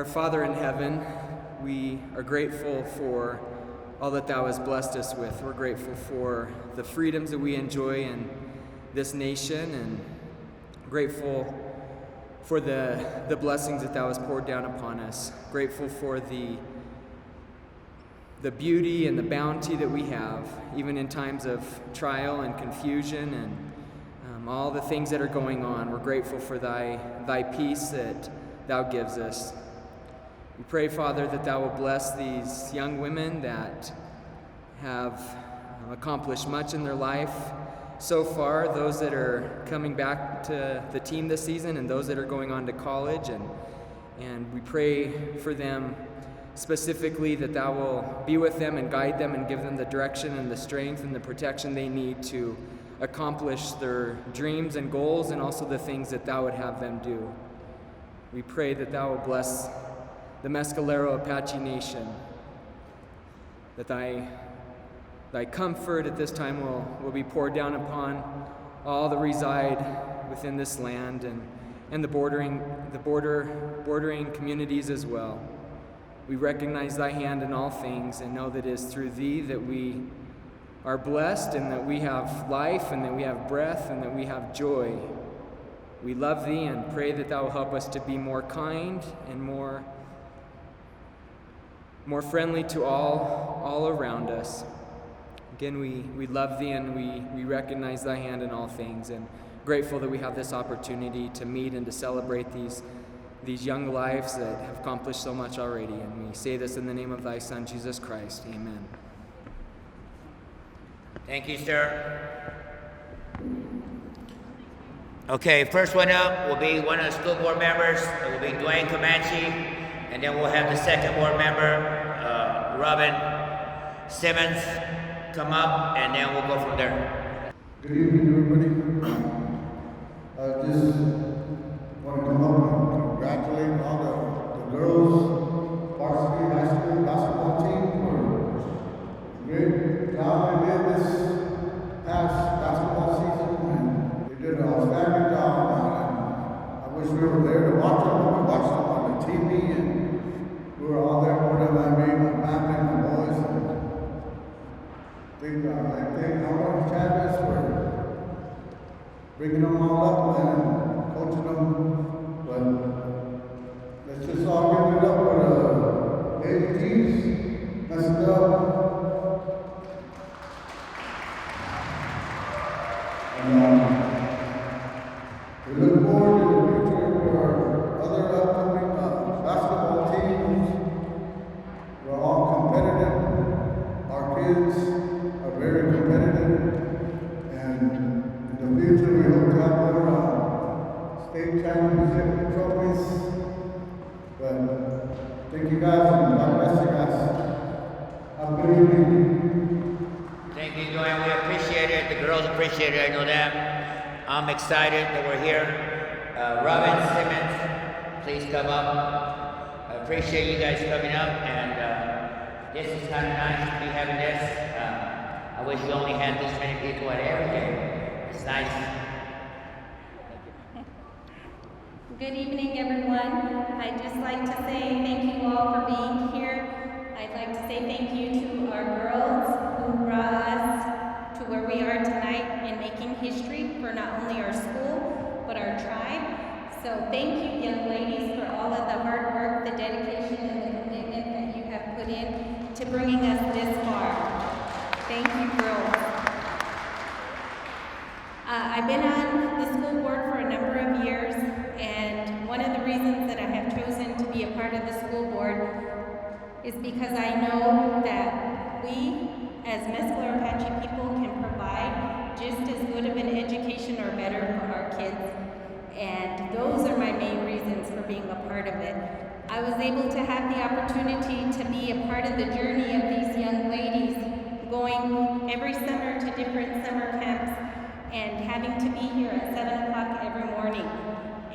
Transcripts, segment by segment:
Our Father in heaven, we are grateful for all that Thou hast blessed us with. We're grateful for the freedoms that we enjoy in this nation, and grateful for the blessings that Thou hast poured down upon us. Grateful for the beauty and the bounty that we have, even in times of trial and confusion and all the things that are going on. We're grateful for Thy peace that Thou gives us. We pray, Father, that Thou will bless these young women that have accomplished much in their life so far, those that are coming back to the team this season and those that are going on to college. And we pray for them specifically that Thou will be with them and guide them and give them the direction and the strength and the protection they need to accomplish their dreams and goals, and also the things that Thou would have them do. We pray that Thou will bless the Mescalero Apache Nation, that Thy comfort at this time will be poured down upon all that reside within this land and the bordering communities as well. We recognize Thy hand in all things and know that it is through Thee that we are blessed, and that we have life, and that we have breath, and that we have joy. We love Thee and pray that Thou will help us to be more kind and more friendly to all around us. Again, we love Thee, and we recognize Thy hand in all things, and grateful that we have this opportunity to meet and to celebrate these young lives that have accomplished so much already. And we say this in the name of Thy Son, Jesus Christ. Amen. Thank you, sir. Okay, first one up will be one of the school board members. It will be Dwayne Comanche, and then we'll have the second board member, Robin Simmons, come up, and then we'll go from there. Good evening, everybody. I just want to come up and congratulate all the girls varsity high school basketball team for the great job they did this past basketball season, and they did an outstanding job. And I wish we were there to watch them, but we watched them on the TV, and we were all there for them. I mean, my family, my boys, and I thank Holt Chavez for bringing them all up, man, and coaching them. But let's just all give it up for the Lady teams. Let's go. And we look forward to the future for our other upcoming basketball teams. We're all competitive. Our kids are very competitive. And in the future, we hope to have more state championship trophies. But thank you guys, and God bless you guys. Have a good evening. Thank you, Dwayne. We appreciate it. The girls appreciate it. I know that. I'm excited that we're here. Robin Simmons, please come up. I appreciate you guys coming up, and this is kind of nice to be having this. I wish we only had this many people at every game. It's nice. Good evening, everyone. I'd just like to say thank you all for being here. I'd like to say thank you to our girls who brought us to where we are tonight in making history for not only our school, but our tribe. So thank you, young ladies, for all of the hard work, the dedication, and the commitment that you have put in to bringing us this far. Thank you, girls. I've been on the school board for a number of years, and one of the reasons that I have chosen to be a part of the school board is because I know that we, as Mescalero Apache people, can provide just as good of an education or better for our kids. And those are my main reasons for being a part of it. I was able to have the opportunity to be a part of the journey of these young ladies, going every summer to different summer camps and having to be here at 7 o'clock every morning.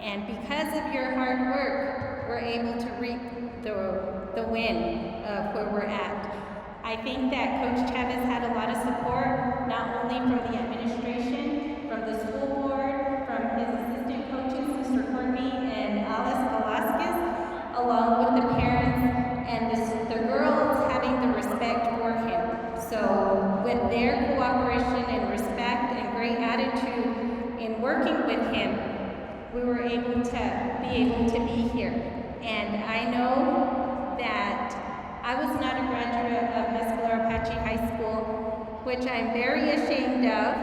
And because of your hard work, we're able to reap the win of where we're at. I think that Coach Chavez had a lot of support, not only from the administration, from the school board, from his assistant coaches, Mr. Courtney and Alice Velasquez, along with the parents and the girls having the respect for him. So with their cooperation and respect and great attitude in working with him, we were able to be here. And I know that I was not a graduate of Mescalero Apache High School, which I'm very ashamed of,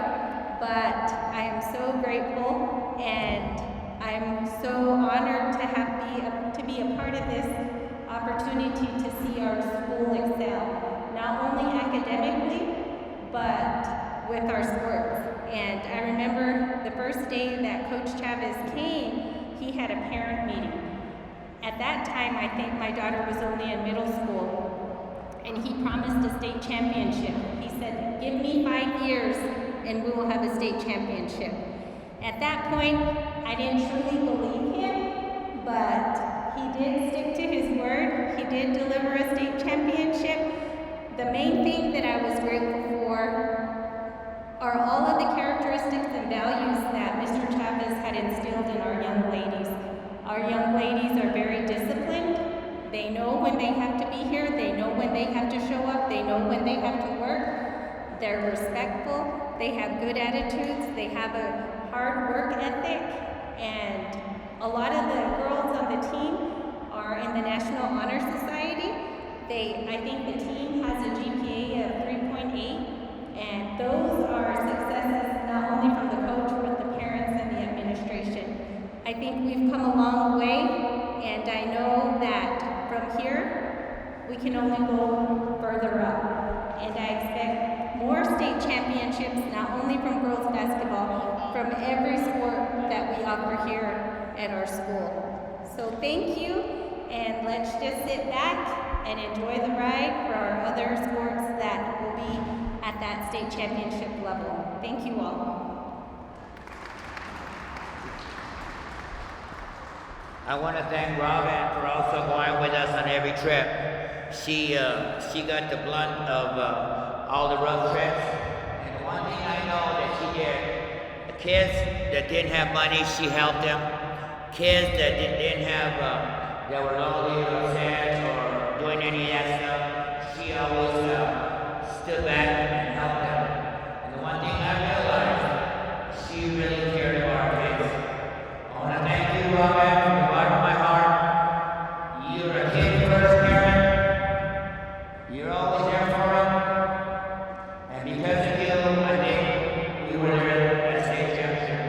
but I am so grateful and I'm so honored to be a part of this opportunity to see our school excel, not only academically, but with our sports. And I remember the first day that Coach Chavez came, he had a parent meeting. At that time, I think my daughter was only in middle school, and he promised a state championship. He said, give me 5 years and we will have a state championship. At that point, I didn't truly believe him, but he did stick to his word. He did deliver a state championship. The main thing that I was grateful for are all of the characteristics and values that Mr. Chavez had instilled in our young ladies. Our young ladies are very disciplined. They know when they have to be here. They know when they have to show up. They know when they have to work. They're respectful. They have good attitudes. They have a hard work ethic. And a lot of the girls on the team are in the National Honor Society. I think the team has a GPA of 3.8. And those are successes not only from the coach, but the parents and the administration. I think we've come a long way, and I know that from here, we can only go further up. And I expect more state championships, not only from girls basketball, from every sport that we offer here at our school. So thank you, and let's just sit back and enjoy the ride for our other sports that will be at that state championship level. Thank you all. I want to thank Robin for also going with us on every trip. She got the blunt of all the rough trips. And the one thing I know that she did, the kids that didn't have money, she helped them. Kids that didn't have, that were lonely or sad or doing any of that stuff, she always stood back and helped them. And the one thing I realized, she really cared about our kids. I want to thank you, Robin, from the bottom of my heart. You're a kid first parent. You're always there for them. And because of you, I think we were there at state championship.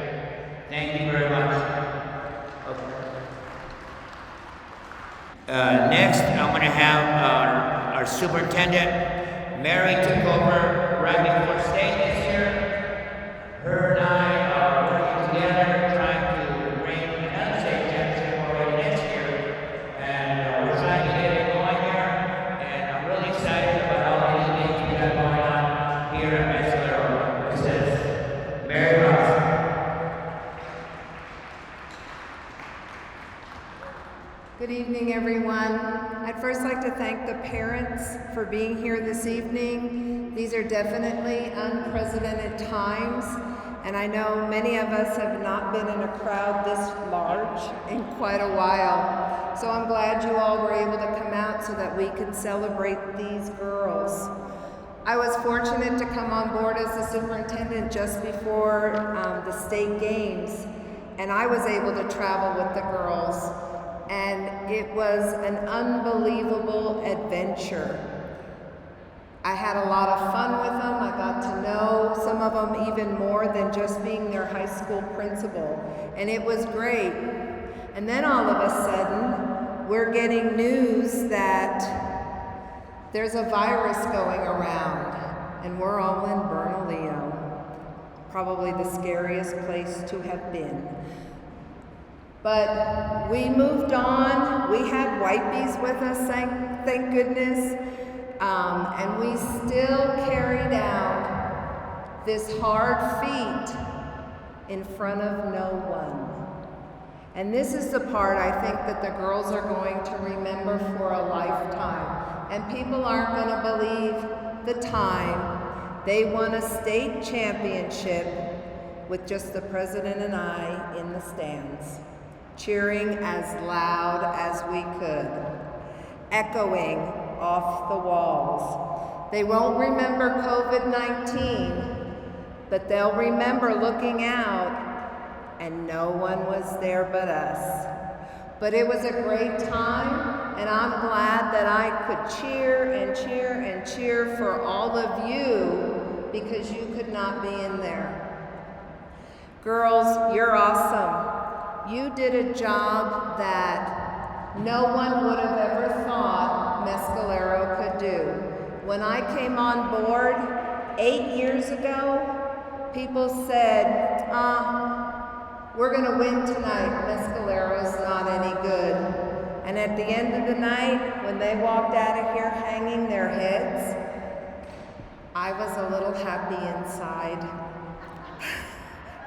Thank you very much. Next, I'm going to have our superintendent. Mary took over right before state this year. Her and I are working together trying to bring another state championship already next year. And we're trying to get it going here. And I'm really excited about all the new things we got going on here at Mescalero. This is Mary Ross. Good evening, everyone. I'd first like to thank the parents for being here this evening. These are definitely unprecedented times, and I know many of us have not been in a crowd this large in quite a while. So I'm glad you all were able to come out so that we can celebrate these girls. I was fortunate to come on board as the superintendent just before the state games, and I was able to travel with the girls. And it was an unbelievable adventure. I had a lot of fun with them. I got to know some of them even more than just being their high school principal. And it was great. And then all of a sudden, we're getting news that there's a virus going around. And we're all in Bernalillo, probably the scariest place to have been. But we moved on. We had wipies with us, thank goodness. And we still carried out this hard feat in front of no one. And this is the part I think that the girls are going to remember for a lifetime. And people aren't going to believe the time they won a state championship with just the president and I in the stands. cheering as loud as we could, echoing off the walls. They won't remember COVID-19, but they'll remember looking out and no one was there but us. But it was a great time, and I'm glad that I could cheer and cheer and cheer for all of you because you could not be in there. Girls, you're awesome. You did a job that no one would have ever thought Mescalero could do. When I came on board 8 years ago, people said, we're gonna win tonight. Mescalero's not any good. And at the end of the night, when they walked out of here hanging their heads, I was a little happy inside.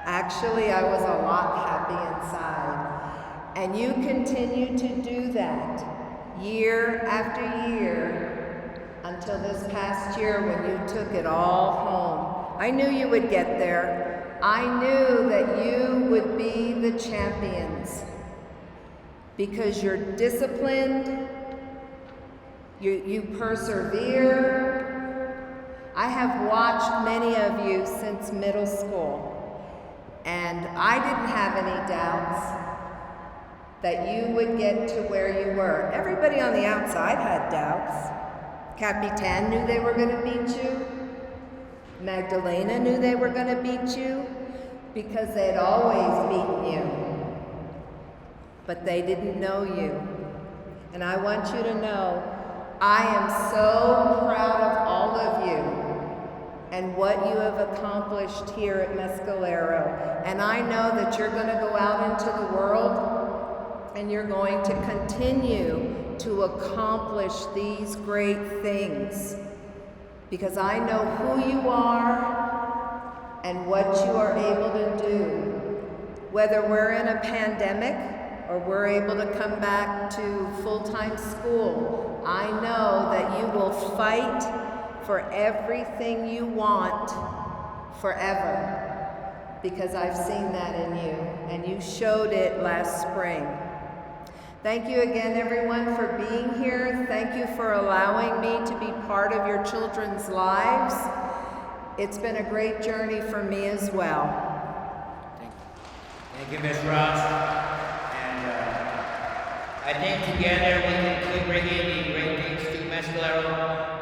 Actually, I was a lot happy inside. And you continue to do that year after year until this past year when you took it all home. I knew you would get there. I knew that you would be the champions because you're disciplined, you persevere. I have watched many of you since middle school, and I didn't have any doubts that you would get to where you were. Everybody on the outside had doubts. Capitan knew they were going to beat you. Magdalena knew they were going to beat you because they'd always beaten you. But they didn't know you. And I want you to know, I am so proud of all of you and what you have accomplished here at Mescalero. And I know that you're going to go out into the world and you're going to continue to accomplish these great things. Because I know who you are and what you are able to do. Whether we're in a pandemic or we're able to come back to full-time school, I know that you will fight for everything you want forever. Because I've seen that in you, and you showed it last spring. Thank you again, everyone, for being here. Thank you for allowing me to be part of your children's lives. It's been a great journey for me as well. Thank you, Ms. Ross. And I think together we can keep bringing the great things to Mescalero.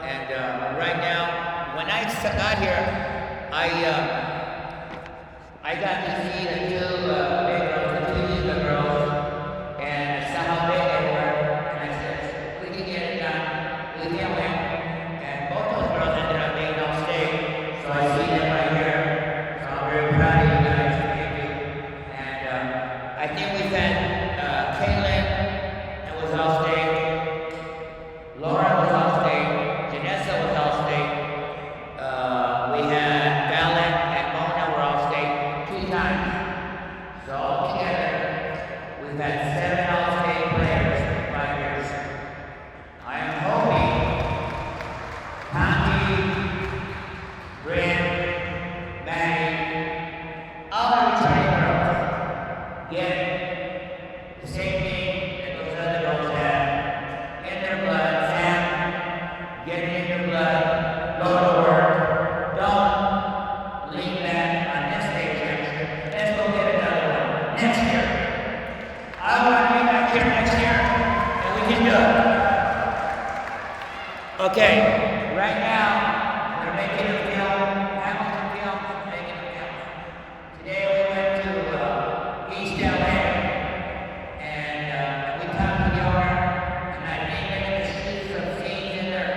And right now, when I got here, I got to see the two big girls, the two younger girls. And I saw how big they were, and I said, we can get it done, we can win. And both those girls ended up being on stage, so I see them right here. So I'm very proud of you guys, thank you. And I think we've had Caitlin that was on stage, Laura was on stage, Janessa was on stage, we had Valen and Mona were on stage 2 times. So altogether, we've had 7 all-state players in 5 years. I am hoping Tommy, Bryn, Maddie, all the returning girls get the same thing that those other girls have in their blood. Sam, get it in your blood, go to work, don't leave that on this stage next year. Let's go get another one next year. I want to be back here next year, and we can do it. Okay, right now, we're making a film, Hamilton Film, making a film. Today we went to East LA, and we talked to the owner, and I think they're going to shoot some scenes in there.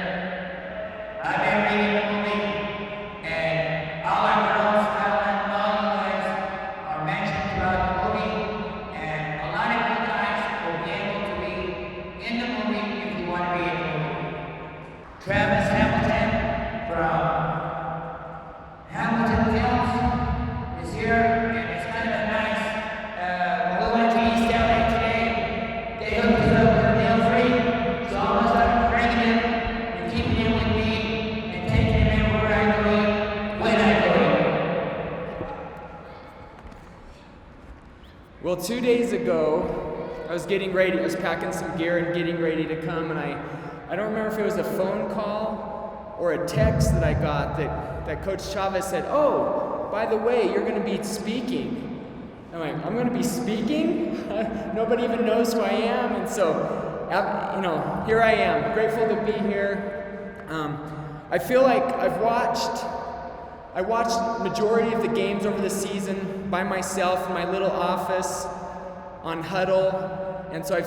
I've been reading the movie, and all our girls, Helen, all you guys are mentioned throughout the movie, and a lot of you guys will be able to be in the movie if you want to be in the movie. Travis Well, 2 days ago, I was getting ready. I was packing some gear and getting ready to come, and I don't remember if it was a phone call or a text that I got that Coach Chavez said, "Oh, by the way, you're going to be speaking." I'm like, "I'm going to be speaking?" Nobody even knows who I am, and so, here I am, grateful to be here. I feel like I watched majority of the games over the season by myself in my little office on Huddle, and so I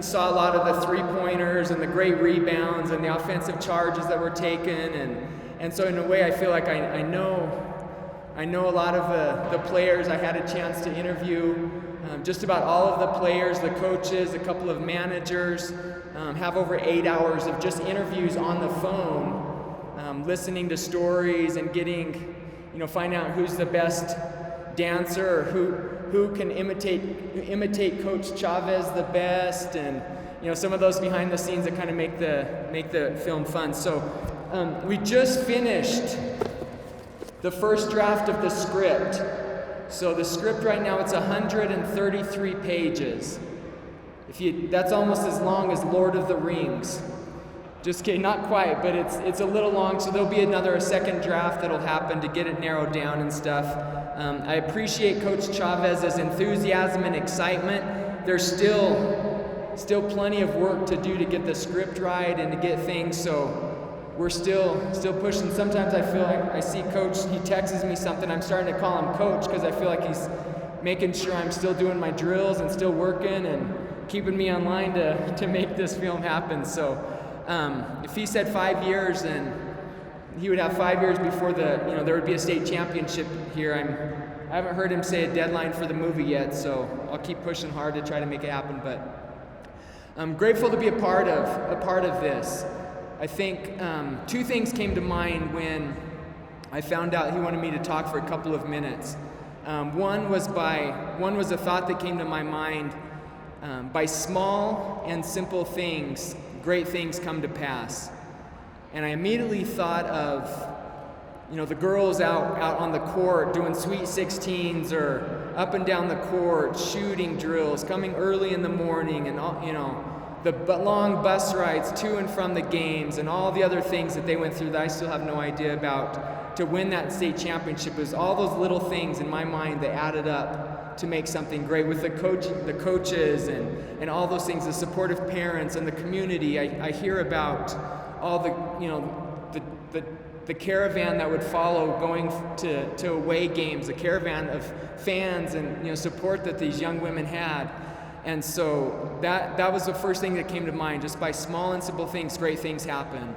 saw a lot of the three-pointers and the great rebounds and the offensive charges that were taken, and so in a way I feel like I know a lot of the players. I had a chance to interview just about all of the players, the coaches, a couple of managers, have over 8 hours of just interviews on the phone. Listening to stories and getting, find out who's the best dancer or who can imitate Coach Chavez the best, and some of those behind the scenes that kind of make the film fun. So we just finished the first draft of the script. So the script right now, it's 133 pages. That's almost as long as Lord of the Rings. Just kidding, not quite, but it's a little long, so there'll be a second draft that'll happen to get it narrowed down and stuff. I appreciate Coach Chavez's enthusiasm and excitement. There's still plenty of work to do to get the script right and to get things, so we're still pushing. Sometimes I feel like I see Coach, he texts me something, I'm starting to call him Coach because I feel like he's making sure I'm still doing my drills and still working and keeping me online to make this film happen. So if he said 5 years, then he would have 5 years before there would be a state championship here. I haven't heard him say a deadline for the movie yet, so I'll keep pushing hard to try to make it happen. But I'm grateful to be a part of this. I think 2 things came to mind when I found out he wanted me to talk for a couple of minutes. One was a thought that came to my mind. By small and simple things, great things come to pass. And I immediately thought of, the girls out on the court doing Sweet 16s or up and down the court, shooting drills, coming early in the morning, and all, the long bus rides to and from the games and all the other things that they went through that I still have no idea about to win that state championship. It was all those little things in my mind that added up to make something great with the coaches and all those things, the supportive parents and the community. I hear about all the caravan that would follow going to away games, the caravan of fans and support that these young women had. And so that was the first thing that came to mind. Just by small and simple things, great things happen.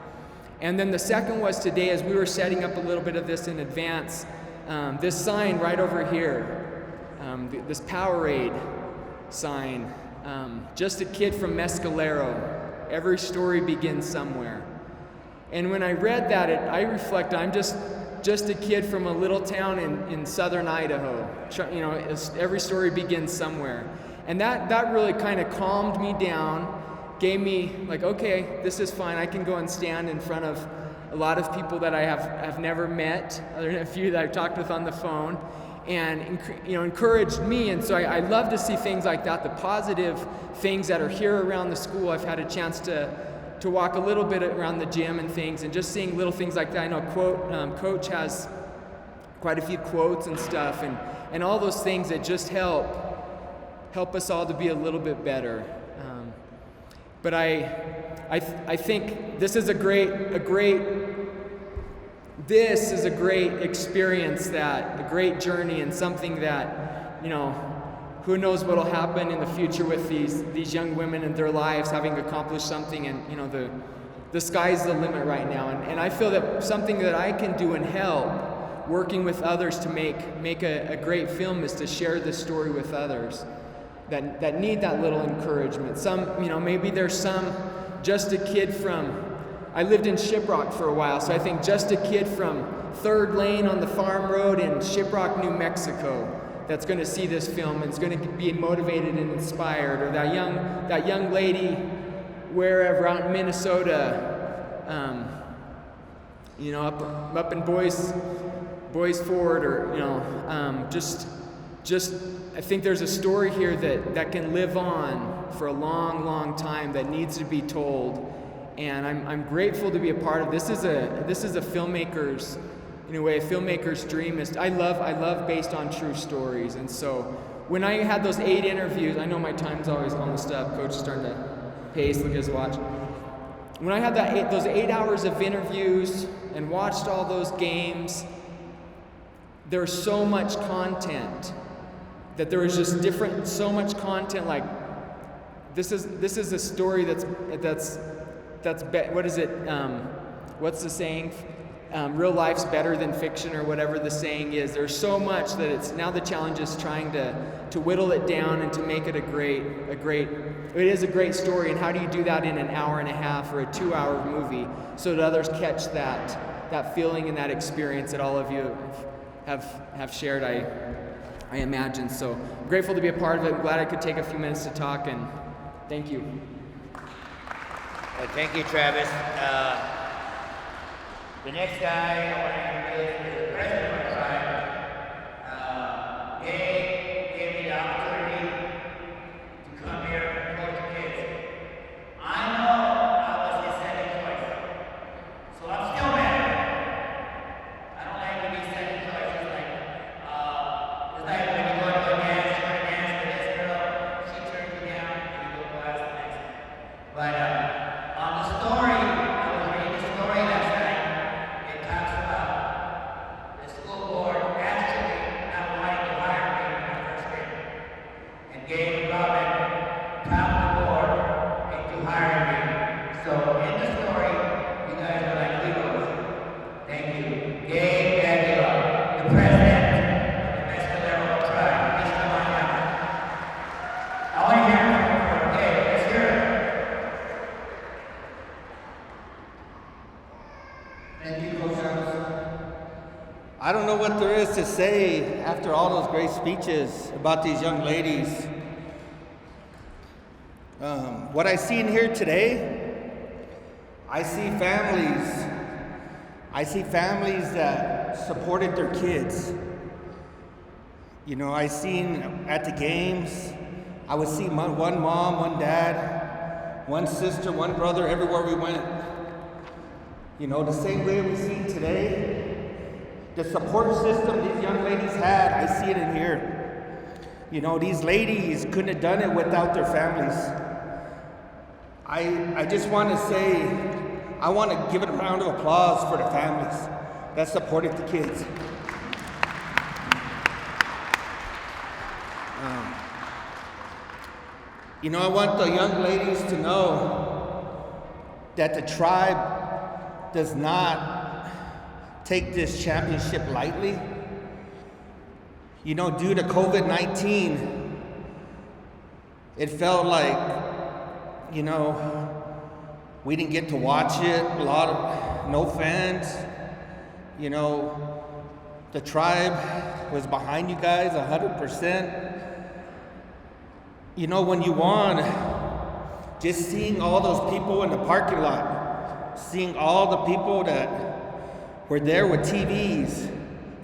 And then the second was today, as we were setting up a little bit of this in advance, this sign right over here, this Powerade sign, just a kid from Mescalero, every story begins somewhere. And when I read that, I reflect, I'm just a kid from a little town in southern Idaho. Every story begins somewhere. And that really kind of calmed me down, gave me like, okay, this is fine. I can go and stand in front of a lot of people that I have never met, other than a few that I've talked with on the phone, and encouraged me. And so I love to see things like that, the positive things that are here around the school. I've had a chance to walk a little bit around the gym and things, and just seeing little things like that. I know Coach has quite a few quotes and stuff, and all those things that just help us all to be a little bit better. But I think this is a great experience, a great journey, and something that, who knows what'll happen in the future with these young women and their lives having accomplished something, and the sky's the limit right now. And I feel that something that I can do and help working with others to make a great film is to share this story with others that need that little encouragement. Maybe there's some, just a kid I lived in Shiprock for a while, so I think just a kid from 3rd Lane on the farm road in Shiprock, New Mexico, that's going to see this film and is going to be motivated and inspired, or that young lady wherever out in Minnesota, up in Boys Ford, or just I think there's a story here that can live on for a long, long time that needs to be told. And I'm grateful to be a part of this. Is a filmmaker's, in a way, a filmmaker's dream is. I love based on true stories. And so when I had those 8 interviews, I know my time's always almost up. Coach is starting to pace. Look at his watch. When I had those 8 hours of interviews and watched all those games, there's so much content that there was just so much content. Like this is a story that's what is it? What's the saying? Real life's better than fiction, or whatever the saying is. There's so much that it's now the challenge is trying to whittle it down and to make it it is a great story. And how do you do that in an hour and a half or a 2-hour movie so that others catch that feeling and that experience that all of you have shared, I imagine. So I'm grateful to be a part of it. I'm glad I could take a few minutes to talk, and thank you. Well, thank you, Travis. The next guy I want to introduce is the president of our tribe. Gabe gave me the opportunity to come here and coach the kids. I know I was his second choice, so I'm still mad at him. I don't like to be second choice. It's like when you go to a dance with this girl, she turns you down and you go go ask the next one. But on the story, I was reading the story last night. It talks about the school board actually not wanting to hire me when I first came. And Gabe and Robin talked the board into hiring me. So in the story, you guys are like heroes. Thank you. Gabe Aguila, the president of the Mescalero tribe. Please come on down. I want to hear from Gabe. Let's hear it. Thank you, Coach Travis. I don't know what there is to say after all those great speeches about these young ladies. What I see in here today, I see families that supported their kids. You know, I seen at the games, I would see one mom, one dad, one sister, one brother everywhere we went. You know, the same way we see today, the support system these young ladies had, I see it in here. You know, these ladies couldn't have done it without their families. I just want to say, I want to give it a round of applause for the families that supported the kids. You know, I want the young ladies to know that the tribe does not take this championship lightly. You know, due to COVID-19, it felt like, you know, we didn't get to watch it. No fans. You know, the tribe was behind you guys 100%. You know, when you won, just seeing all those people in the parking lot, seeing all the people that were there with TVs,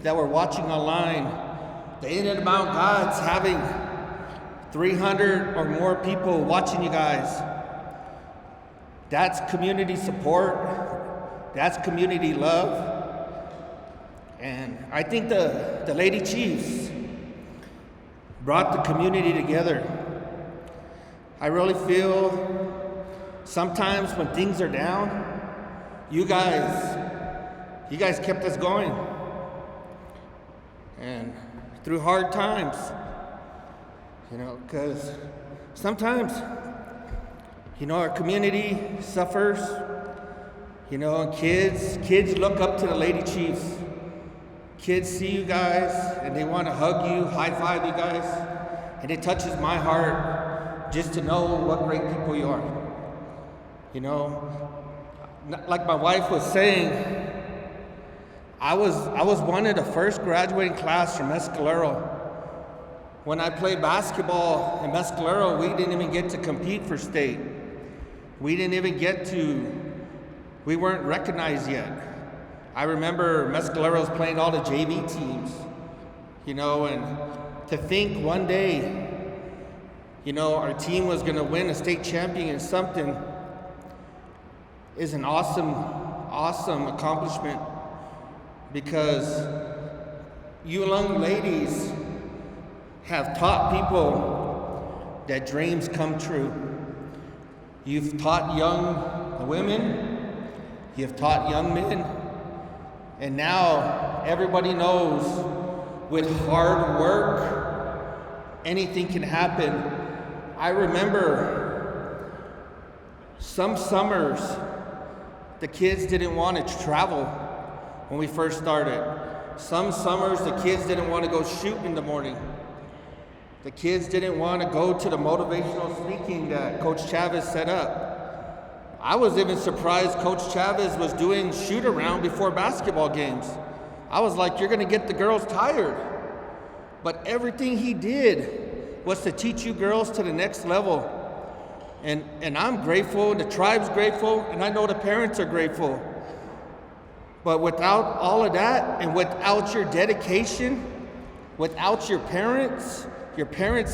that were watching online, the Indian Mountain Gods having 300 or more people watching you guys. That's community support. That's community love. And I think the Lady Chiefs brought the community together. I really feel sometimes when things are down, you guys kept us going. And through hard times, you know, because sometimes, you know, our community suffers, you know, and kids look up to the Lady Chiefs. Kids see you guys and they want to hug you, high five you guys, and it touches my heart just to know what great people you are. You know, like my wife was saying, I was one of the first graduating class from Mescalero. When I played basketball in Mescalero, we didn't even get to compete for state. We weren't recognized yet. I remember Mescalero's playing all the JV teams. you know, and to think one day, you know, our team was going to win a state champion in something is an awesome, awesome accomplishment, because you young ladies have taught people that dreams come true. You've taught young women, you've taught young men, and now everybody knows with hard work, anything can happen. I remember some summers, the kids didn't want to travel when we first started. Some summers, the kids didn't want to go shoot in the morning. The kids didn't want to go to the motivational speaking that Coach Chavez set up. I was even surprised Coach Chavez was doing shoot around before basketball games. I was like, you're going to get the girls tired. But everything he did was to teach you girls to the next level. And I'm grateful, the tribe's grateful, and I know the parents are grateful. But without all of that, and without your dedication, without your parents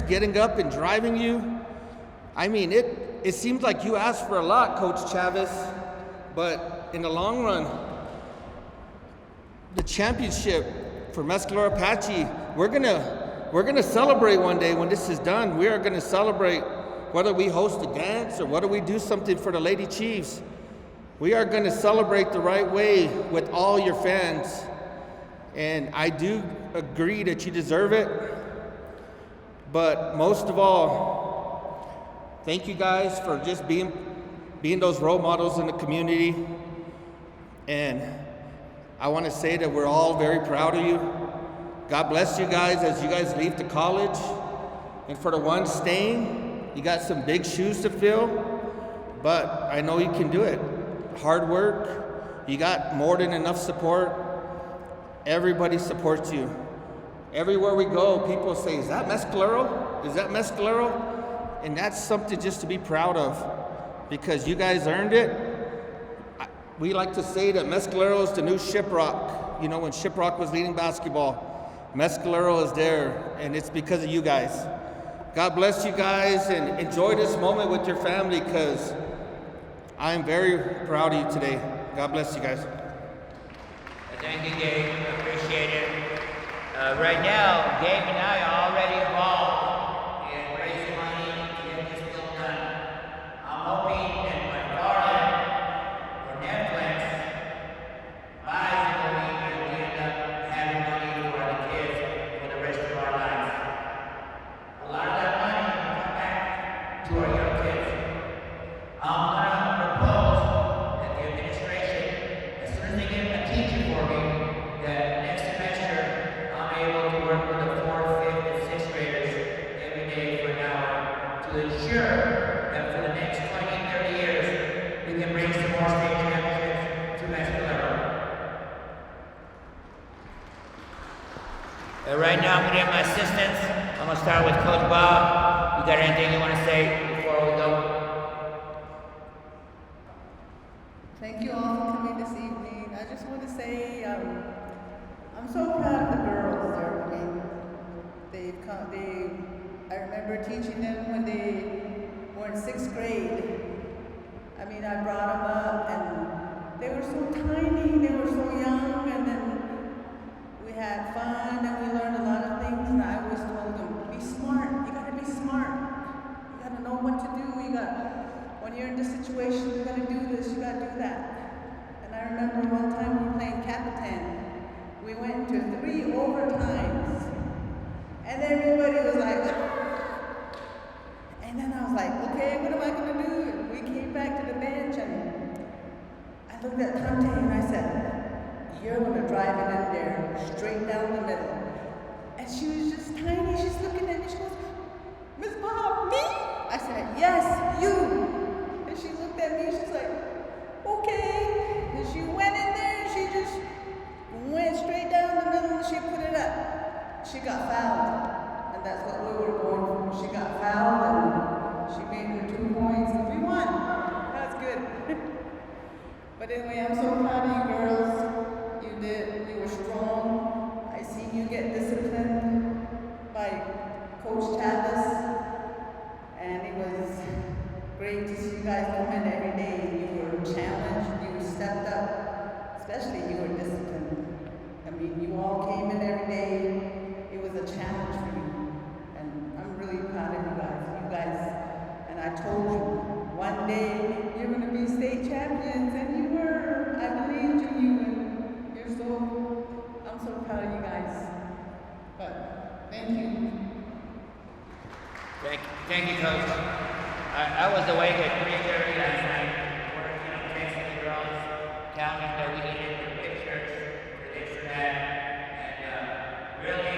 getting up and driving you, I mean, it seems like you asked for a lot, Coach Chavez, but in the long run, the championship for Mescalero Apache, we're gonna celebrate one day when this is done. We are gonna celebrate whether we host a dance or whether we do something for the Lady Chiefs. We are gonna celebrate the right way with all your fans. And I do agree that you deserve it. But most of all, thank you guys for just being those role models in the community. And I want to say that we're all very proud of you. God bless you guys as you guys leave to college. And for the ones staying, you got some big shoes to fill, but I know you can do it. Hard work, you got more than enough support. Everybody supports you. Everywhere we go, people say, is that Mescalero? Is that Mescalero? And that's something just to be proud of, because you guys earned it. We like to say that Mescalero is the new Shiprock. You know, when Shiprock was leading basketball, Mescalero is there, and it's because of you guys. God bless you guys, and enjoy this moment with your family, because I am very proud of you today. God bless you guys. Thank you, Gabe. I appreciate it. Right now, Gabe and I are already involved in raising money to get this bill done. I'm hoping that my Garland or Netflix buys the movie and we end up having money for the kids for the rest of our lives. A lot of that money will come back to our young kids. I'm gonna propose that the administration, as soon as they get a teacher for me, that next semester I'm able to work with the 4th, 5th, and 6th graders every day for an hour to ensure that for the next 20, 30 years, we can bring some more state championships to Mescalero. Right now, I'm going to get my assistants. I'm going to start with Coach Bob. You got anything you want to say before we go? Thank you all for coming this evening. I just want to say I'm so proud of the girls. I mean, I remember teaching them when they were in 6th grade. I mean, I brought them up and they were so tiny, they were so young, and then we had fun and we learned a lot of things, and I always told them, be smart, you gotta be smart. You gotta know what to do, when you're in this situation, you gotta do this, you gotta do that. And I remember one time we were playing Capitan. We went to 3 overtimes. And everybody was like, ah! And then I was like, okay, what am I gonna do? And we came back to the bench and I looked at Tante and I said, you're gonna drive it in there, straight down the middle. And she was just tiny, she's looking at me, she goes, Miss Bob, me? I said, yes, you. And she looked at me, she's like, okay. And she went in there and she just went straight down the middle and she put it up. She got fouled. And that's what we were going for. She got fouled and she made her 2 points and we won. That's good. But anyway, I'm so proud of you girls. You were strong. I see see you get disciplined by Coach Chavez, and it was great to see you guys come in every day. You were challenged, you stepped up, especially you were disciplined. I mean, you all came in every day. It was a challenge for you, and I'm really proud of you guys. And I told you, one day you're going to be state champions, and you were. I believed in you, and I'm so proud of you guys. But thank you. Thank you, Coach. I was awake at 3:30 last night, working on texting the girls, telling them that we needed their pictures for this or that, and really,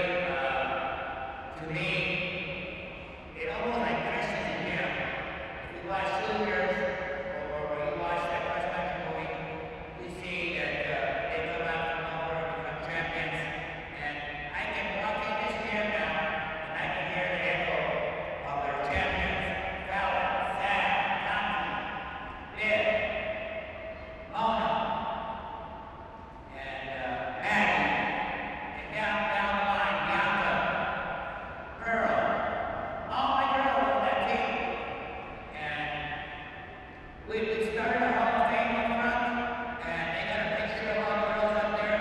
to me, it almost like crashes in gym. If you watch Sooners or you watch that cross-country movie, you see that they come out from nowhere and become champions. And I can walk in this gym now, and I can hear the echo of their champions: Fallon, Sam, Conti, Viv, Mona, and Maddie, and down the line, Bianca, Pearl, all my girls on that team. And we started a Hall of Fame up front, and they got a picture of all the girls up there.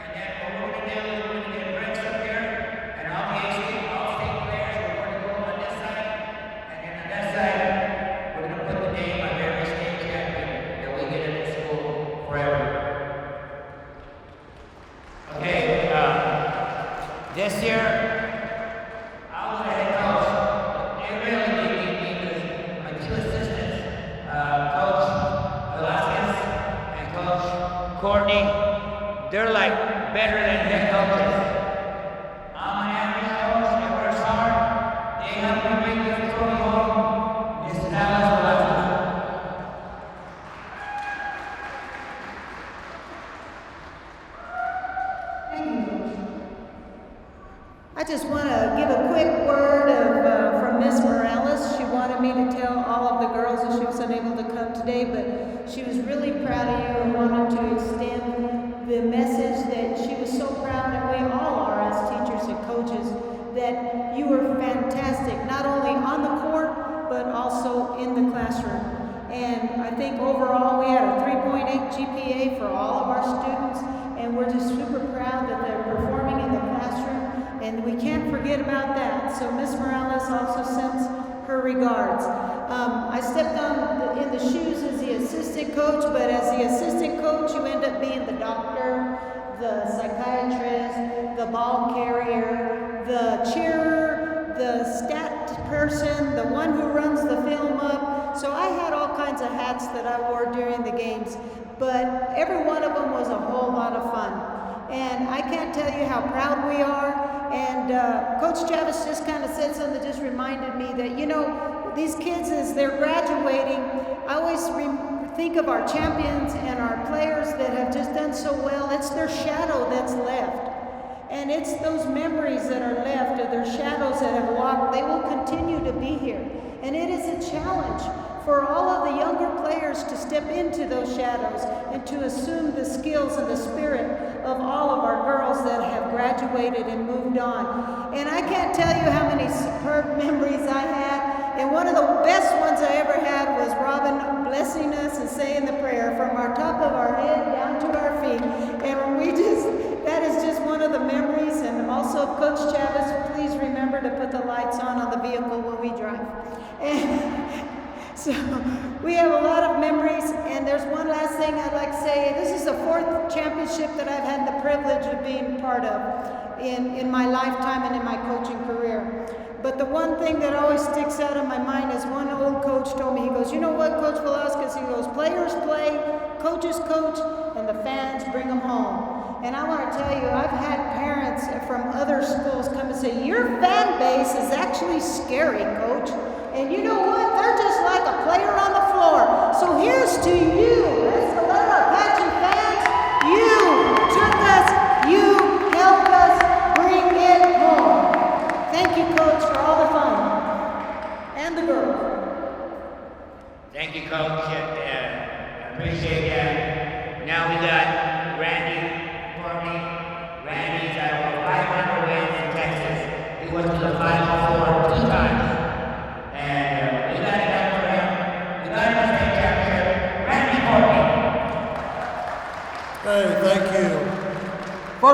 And then what we're going to do is we're going to get bricks up here, and all the all-state players, we're going to go on this side, and then on that side, we're going to put the name of every state champion that we get in this school forever. Okay, this year, I was the head coach. They really need me because my two assistants, Coach Velasquez and Coach Courtney, they're like better than head coaches. I'm an average coach that works hard. They help me bring this trophy home. Mrs. Alice Velasquez. I just want to give a quick word from Miss Morales. She wanted me to tell all of the girls that she was unable to come today, but she was really proud of you and wanted to extend the message that she was so proud that we all are as teachers and coaches, that you were fantastic, not only on the court, but also in the classroom. And I think overall we had a 3.8 GPA for all of our students, and we're just super proud that they're performing in the classroom. And we can't forget about that. So Miss Morales also sends her regards. I stepped in the shoes as the assistant coach, but as the assistant coach, you end up being the doctor, the psychiatrist, the ball carrier, the cheerer, the stat person, the one who runs the film up. So I had all kinds of hats that I wore during the games, but every one of them was a whole lot of fun. And I can't tell you how proud we are. And Coach Chavez just kind of said something that just reminded me that, you know, these kids, as they're graduating, I always think of our champions and our players that have just done so well. It's their shadow that's left. And it's those memories that are left, or their shadows that have walked. They will continue to be here. And it is a challenge for all of the younger players to step into those shadows and to assume the skills and the spirit of all of our girls that have graduated and moved on. And I can't tell you how many superb memories I had. And one of the best ones I ever had was Robin blessing us and saying the prayer from our top of our head down to our feet. And that is just one of the memories. And also, Coach Chavez, please remember to put the lights on the vehicle when we drive. And so we have a lot of memories, and there's one last thing I'd like to say. This is the 4th championship that I've had the privilege of being part of in my lifetime and in my coaching career. But the one thing that always sticks out in my mind is one old coach told me, he goes, you know what, Coach Velasquez, he goes, players play, coaches coach, and the fans bring them home. And I want to tell you, I've had parents from other schools come and say, your fan base is actually scary, Coach. And you know what? They're just like a player on the floor. So here's to you, Mescalero Apache fans. You took us, you helped us bring it home. Thank you, Coach, for all the fun. And the girls. Thank you, Coach. I appreciate that. Now we got Randy for me. Randy's at 5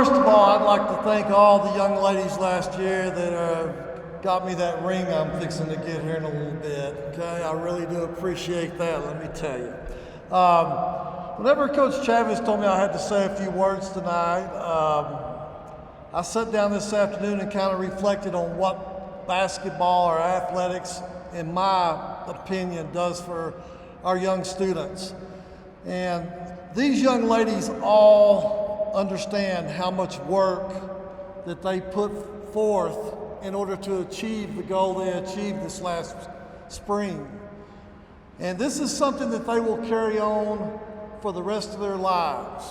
first of all, I'd like to thank all the young ladies last year that got me that ring I'm fixing to get here in a little bit. Okay, I really do appreciate that, let me tell you. Whenever Coach Chavez told me I had to say a few words tonight, I sat down this afternoon and kind of reflected on what basketball or athletics, in my opinion, does for our young students. And these young ladies all understand how much work that they put forth in order to achieve the goal they achieved this last spring. And this is something that they will carry on for the rest of their lives.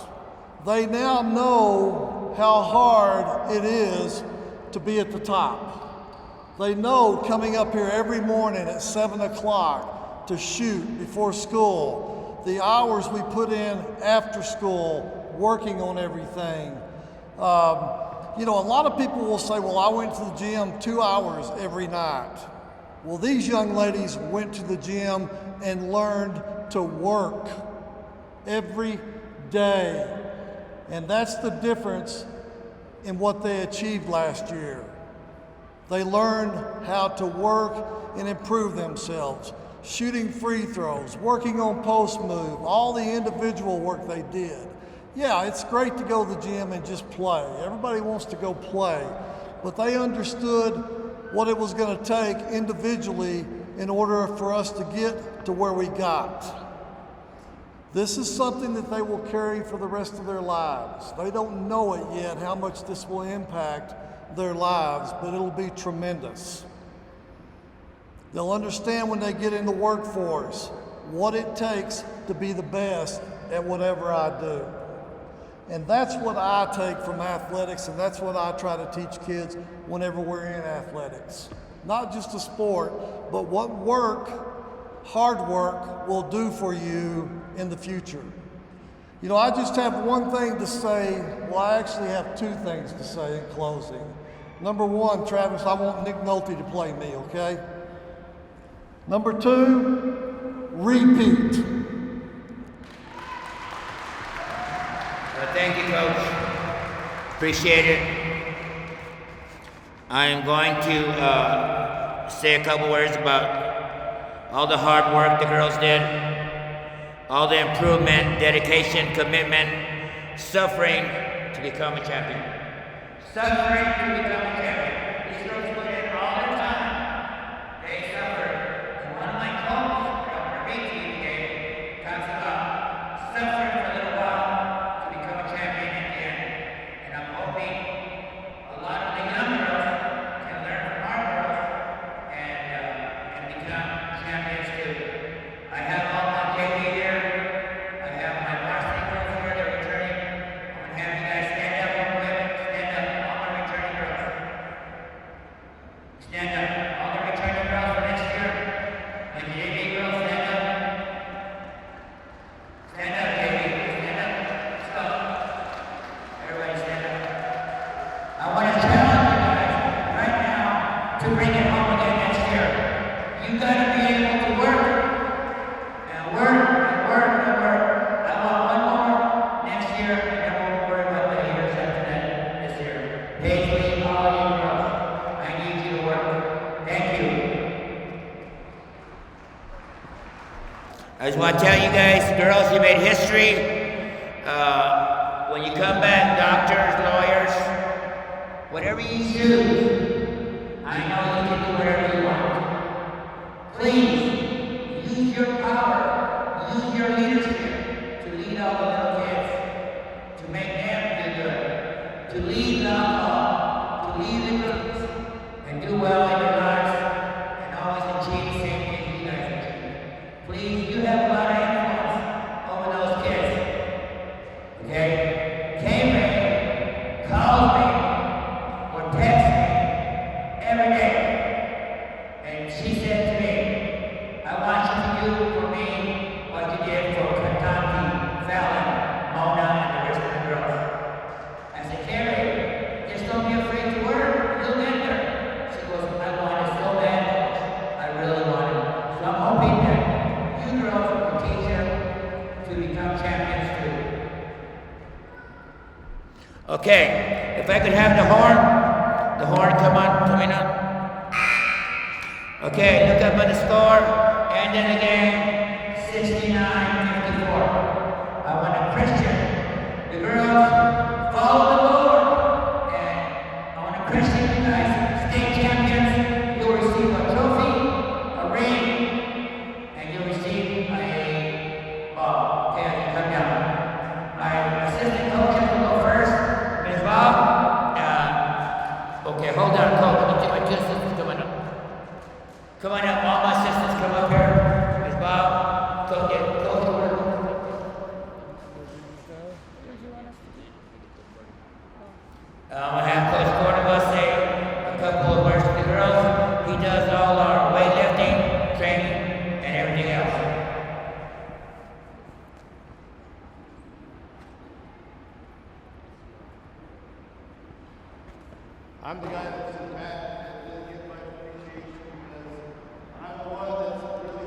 They now know how hard it is to be at the top. They know coming up here every morning at 7 o'clock to shoot before school, the hours we put in after school, working on everything. You know, a lot of people will say, well, I went to the gym 2 hours every night. Well, these young ladies went to the gym and learned to work every day. And that's the difference in what they achieved last year. They learned how to work and improve themselves, shooting free throws, working on post move, all the individual work they did. Yeah, it's great to go to the gym and just play. Everybody wants to go play, but they understood what it was going to take individually in order for us to get to where we got. This is something that they will carry for the rest of their lives. They don't know it yet, how much this will impact their lives, but it'll be tremendous. They'll understand when they get in the workforce what it takes to be the best at whatever I do. And that's what I take from athletics, and that's what I try to teach kids whenever we're in athletics. Not just a sport, but what work, hard work, will do for you in the future. You know, I just have one thing to say. Well, I actually have two things to say in closing. Number one, Travis, I want Nick Nolte to play me, okay? Number two, repeat. Thank you, Coach. Appreciate it. I am going to say a couple words about all the hard work the girls did, all the improvement, dedication, commitment, suffering to become a champion. Suffering to become a champion. These girls put in all their time. They suffered. And one of my quotes that I'll read to you today talks about suffering for a little while to become a champion at the end. And I'm hoping a lot of the young girls can learn from our girls and become champions too. I have all my JV here. I have my varsity girls here. They're returning. I'm going to have you guys stand up real quick. Stand up, all the returning girls. Stand up, all the returning girls for next year. And the JV girls, stand up. Stand up, JV. Stand up. Let's go. Everybody stand up. I want to challenge you guys right now to bring it home again next year. You got to be able to work. And work, and work, and work. I want one more next year, and then we'll worry about the years after that this year. Paisley, all you girls, I need you to work. Thank you. I just want to tell you guys, girls, you made history. When you come back, doctors, lawyers, whatever you choose, I know you can do whatever you want. Please, use your power, use your leadership to lead all the little kids, to make them do good, to lead the alcohol, to lead the groups, and do well in your lives, and always achieve the same things you guys achieve. Please, you have a lot of influence over those kids. Okay? K-Ray calls me or texts me every day. And she said to me, I want you to do for me what you did for Katanti, Fallon, Mona, and the rest of the girls. I said, K-Ray, just don't be afraid to work. You'll get there. She goes, I want it so bad, Coach. I really want it. So I'm hoping that you girls will teach them to become champions too. Okay. if I could have the horn coming up. Okay, look up at the score, and then again, 69-54. I want a Christian. The girls, follow the Lord, and I want a Christian, you guys, state champions. You'll receive a trophy, a ring, and you'll receive a ball. Okay, I can come down. My assistant coach will go first. Ms. Bob. Okay, hold on, coach. Let me get my two assistants coming up. Come on up, all my assistants come up here. Ms. Bob, coach, coach, I'm gonna have Coach Cordoba say a couple of words to the girls. He does all our weightlifting, training, and everything else. I'm the guy that's in back that doesn't get my appreciation because I'm the one that's really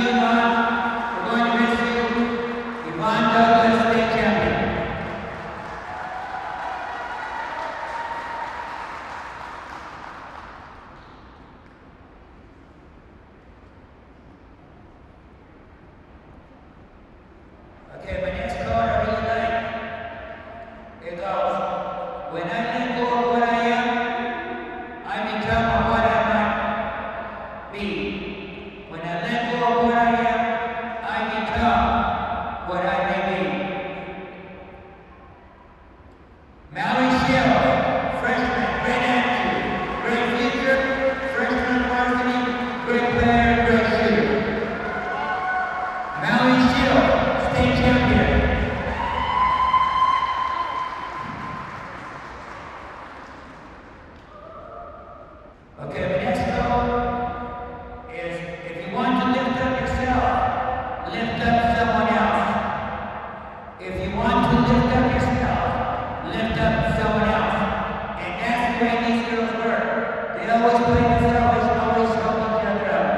you, Yvonne. We're going to miss you. Yvonne Douglas, state champion. Okay, my next card I really like. It goes, when I let go of what I am, I become what I might be. When I let go of what I am, I become what I may be. Mallory Shell, freshman, great attitude, great future, freshman varsity, great player, great shooter. Mallory Shell, state champion. Okay, the next goal is if you want to lift up yourself, lift up someone else. If you want to lift up yourself, lift up someone else. And that's the way these girls work. They always play themselves, always help each other out.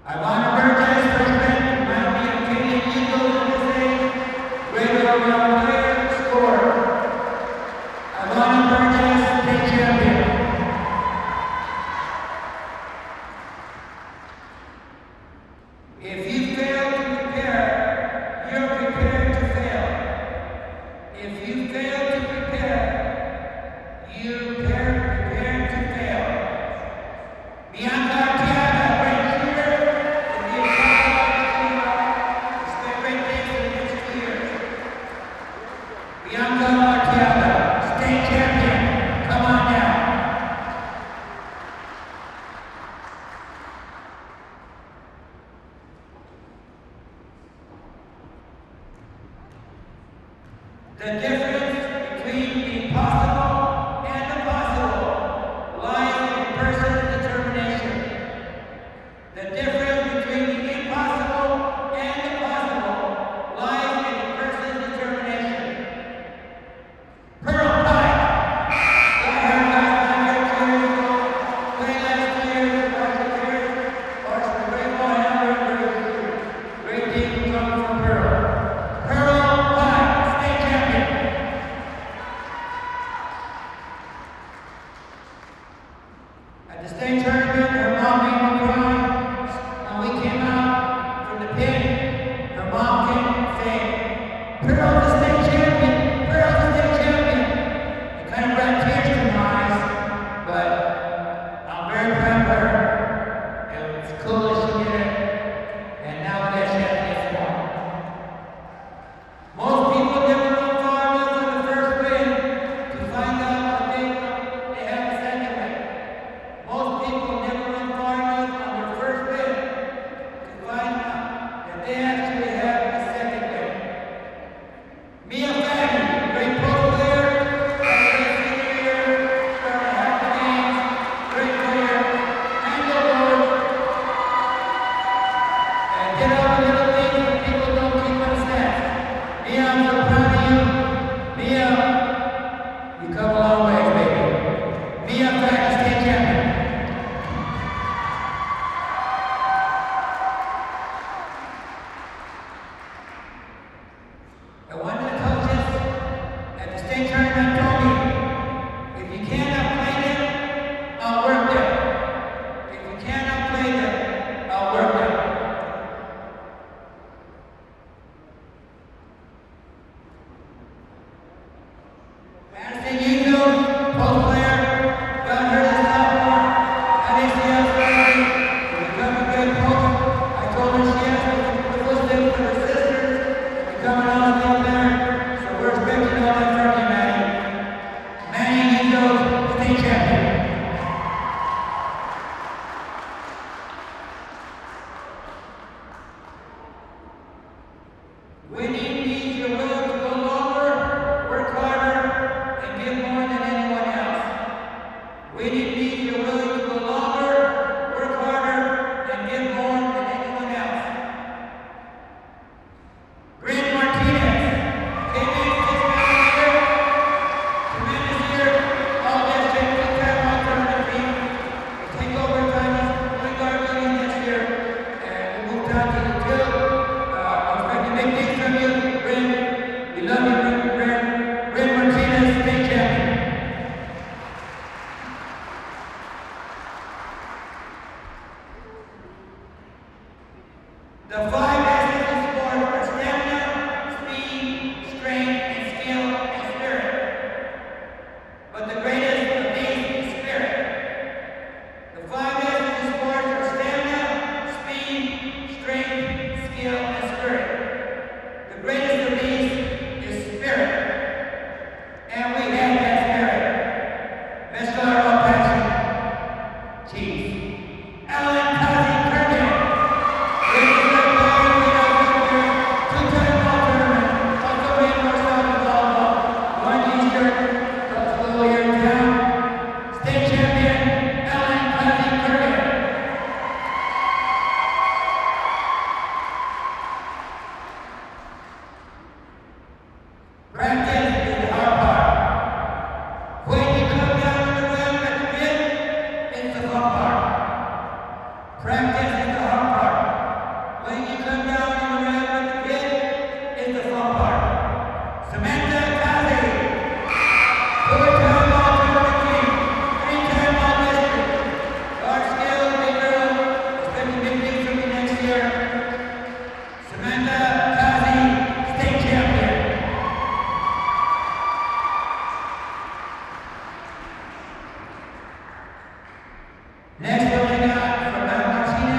I want to Burgess, freshman, remind me of Canadian Eagles in this age. Great all-around player, scorer. Alana Burgess, state champion. If you fail to prepare, you're prepared to fail. If you fail to prepare, you're prepared to fail. Bianca Arteaga, great shooter, will be a spent great things for the next 2 years. Bianca Arteaga, state champion, come on down. The difference between the impossible and the possible lies in a person's determination. The difference between the impossible and the possible lies in a person's determination. Pearl Pike, got her last 100 years ago, played last 2 years, watched the great ball handler, great team coming from Pearl. Pearl Pike, state champion. At the state tournament, her mom made me cry. When we came out from the pit, her mom came saying, Pearl's the state champion, Pearl's the state champion. It kind of brought tears to my eyes, but I'm very proud of her. It's cool that she did it, and now we got a chance to get more. Most people never run far enough on the first win to find out that they have a second win. Most people never run far enough on their first win to find out that they actually have a second win. Mia Faggy, great post player, great senior year, started half the games, great player, handled goals, and did all the little things that people don't keep on stats. Mia, I'm so proud of you. Mia, you come a long ways, baby. Mia Faggy, state champion. And one of the coaches at the state tournament told me, if you cannot play them, I'll work them. If you cannot play them, I'll work them. Madison Eagles, post player, got hurt as a sophomore, had ACL surgery, to become a good coach. I told her she has the footsteps of her sisters, to become an all-state player, so we're expecting all that from you, Maddie. Maddie Eagles, state champion. Winning means you're willing to go longer, work harder, and give more than anyone else. Winning means you're willing to go longer, work harder, and give more than anyone else. Grant Martinez, came in 6 man year, tremendous year, all district, two-time all-tournament team. Take over time The 5 S's in sport are stamina, speed, strength, and skill, and spirit. But the greatest of these is spirit. The 5 S's in sport are stamina, speed, strength, skill, and spirit. The greatest of these is spirit. And we have that spirit. Mescalero Apache, Chief. Alan Kazi Kurgan. Ladies and gentlemen, two-time all-tournament, also reinforced volleyball, one Eastern, school year in town. State champion, Alan Kazi Kurgan. Practice is the hard part. When you come down to the rim at the pit, it's the fun part. Practice is the hard part. When you come down to the rim at the pit, it's the fun part. Samantha Kazi, 4-time all-tournament king, 3-time all-district. Our skilled big girl, expecting big things from you next year. Samantha Kazi, state champion. Next one I got from Matt Martinez.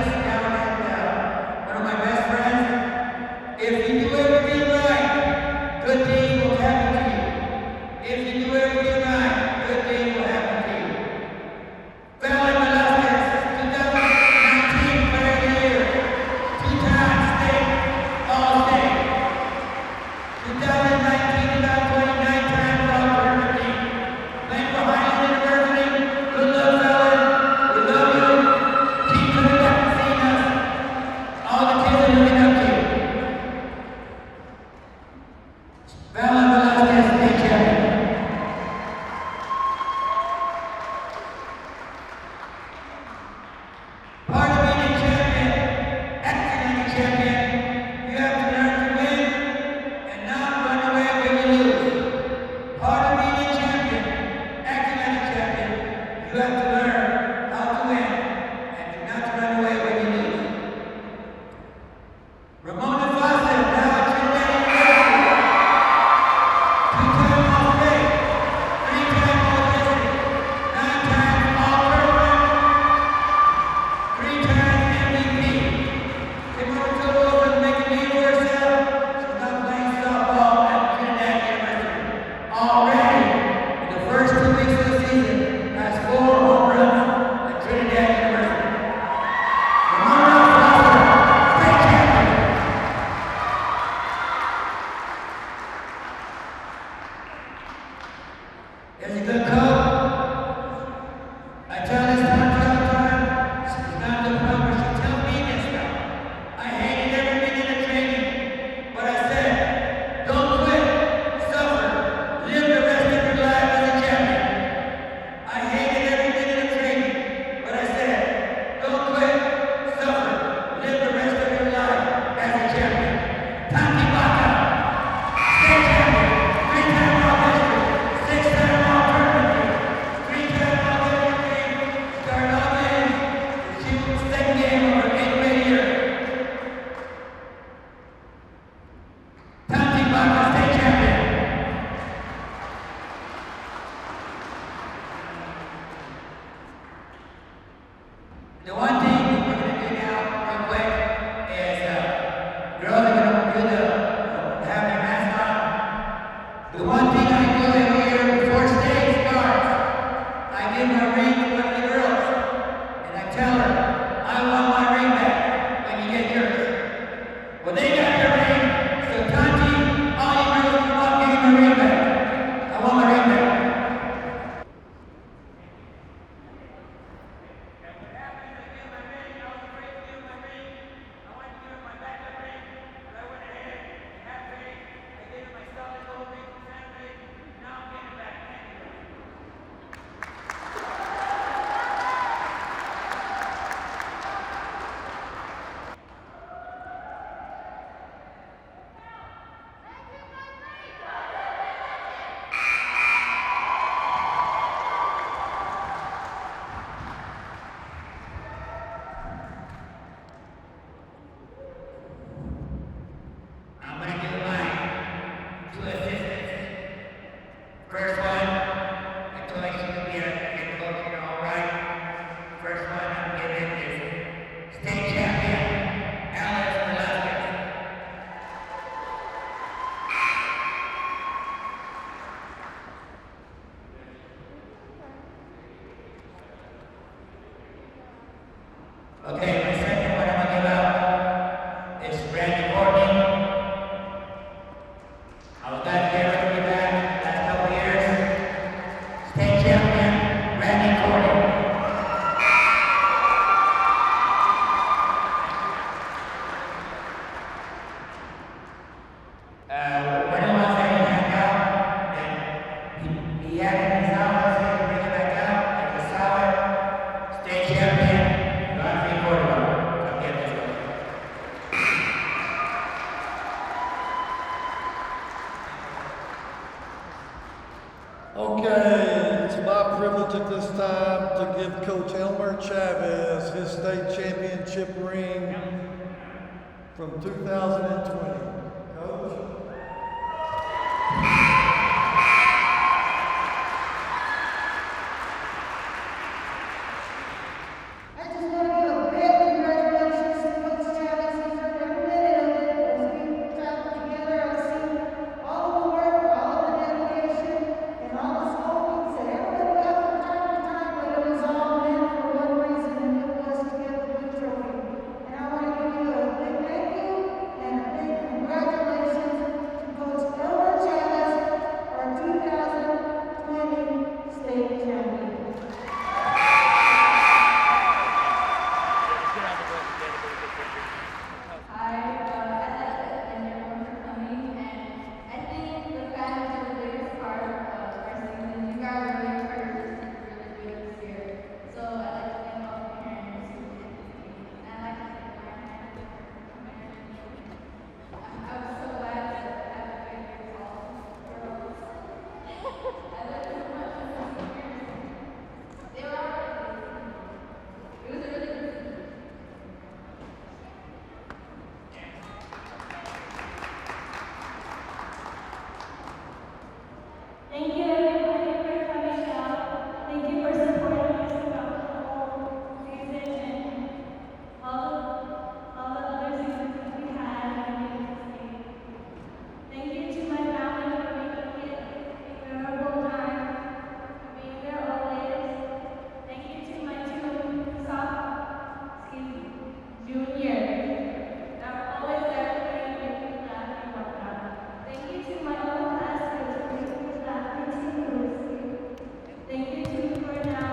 Okay, my second one I'm gonna give out is Randy Courtney. I was glad to get her to be back last couple years. State champion, Randy Courtney. When it was that he back out, and he had it in his house, so he could bring it back out, and he saw it. State champion, Rodney Cordova. Come get this one. Okay, it's my privilege at this time to give Coach Elmer Chavez his state championship ring from 2020. Coach? I just want to give a big congratulations to Coach Chavez. He's earned every minute of it. As we traveled together, I've seen all of the work, all of the dedication, and all the small things that everybody got from time to time, but it was all meant for one reason, and it was to get the blue trophy. And I want to give you a big thank you and a big congratulations to Coach Elmer Chavez, our 2020 state champion. I'd like to thank everyone for coming, and I think the fans are the biggest part of our season. You guys really encouraged us to really do it this year. So I'd like to thank all the parents, and I'd like to thank my parents for coming. I was so glad to have a great year with all girls. I learned so much from the seniors. They were all really good. It was a really good season. Thank you everybody for coming out. Thank you for supporting us throughout the whole season and all the other seasons that we had and made it to state. Thank you to my family for making it a memorable time, for being there always. Thank you to my junior that were always there for me and make me laugh and whatnot. Thank you to my other classmates for making me laugh continuously. Thank you to for now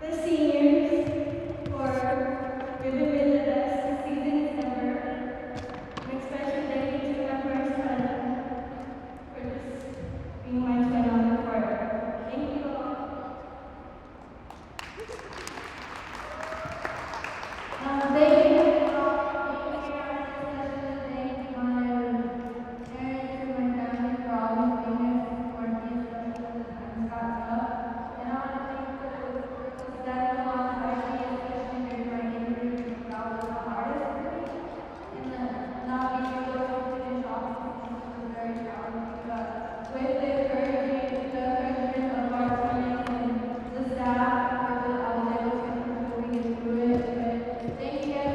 the seniors for giving me the best season ever. And especially thank you to my first son for just being my twin on the court. Thank you all. Thank you all for being here. Especially thank my parents and my family for always being there to support me, especially when the times got tough. And I want to thank the staff alongside me, especially during my injury, that was the hardest for me. And not being able to finish off the season was very challenging, but with the encouragement of our teammates and the staff, I was able to keep moving through it. But thank you guys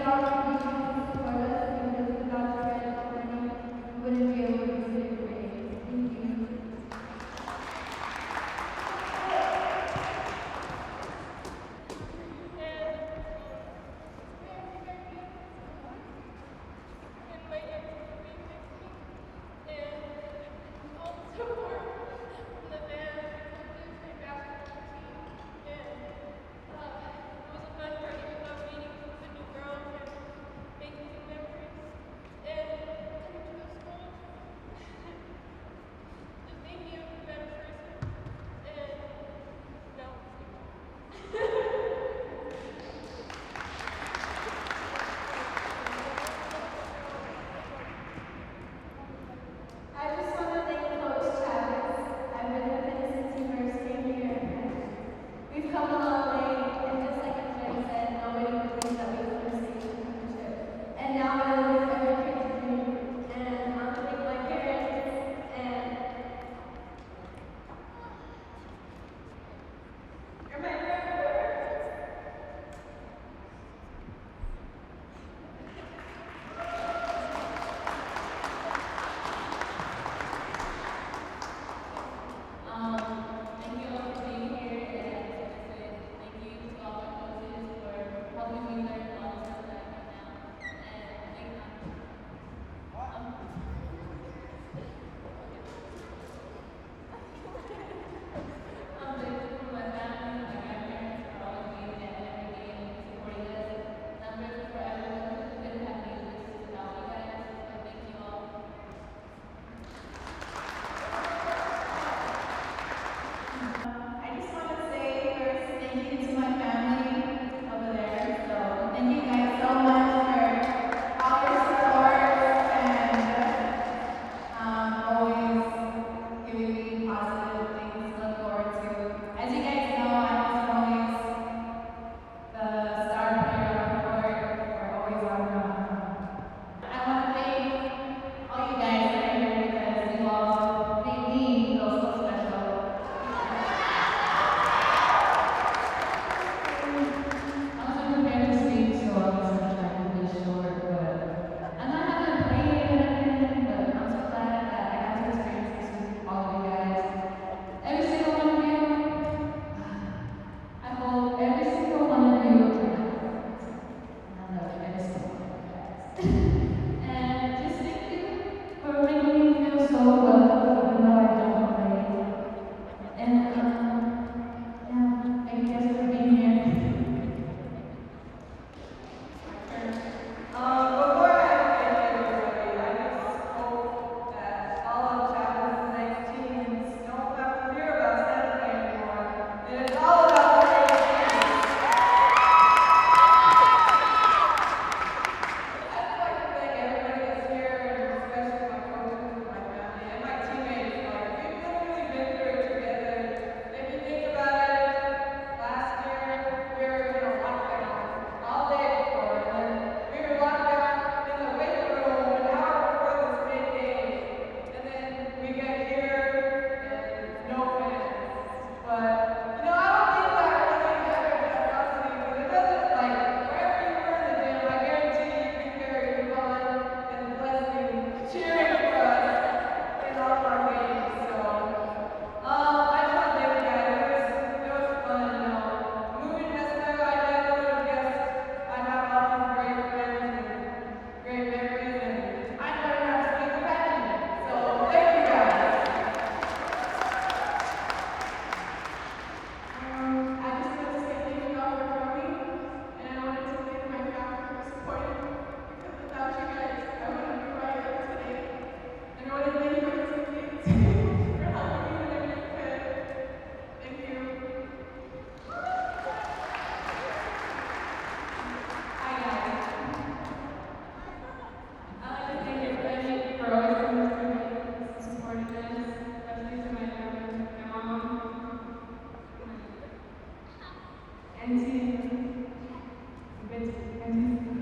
good to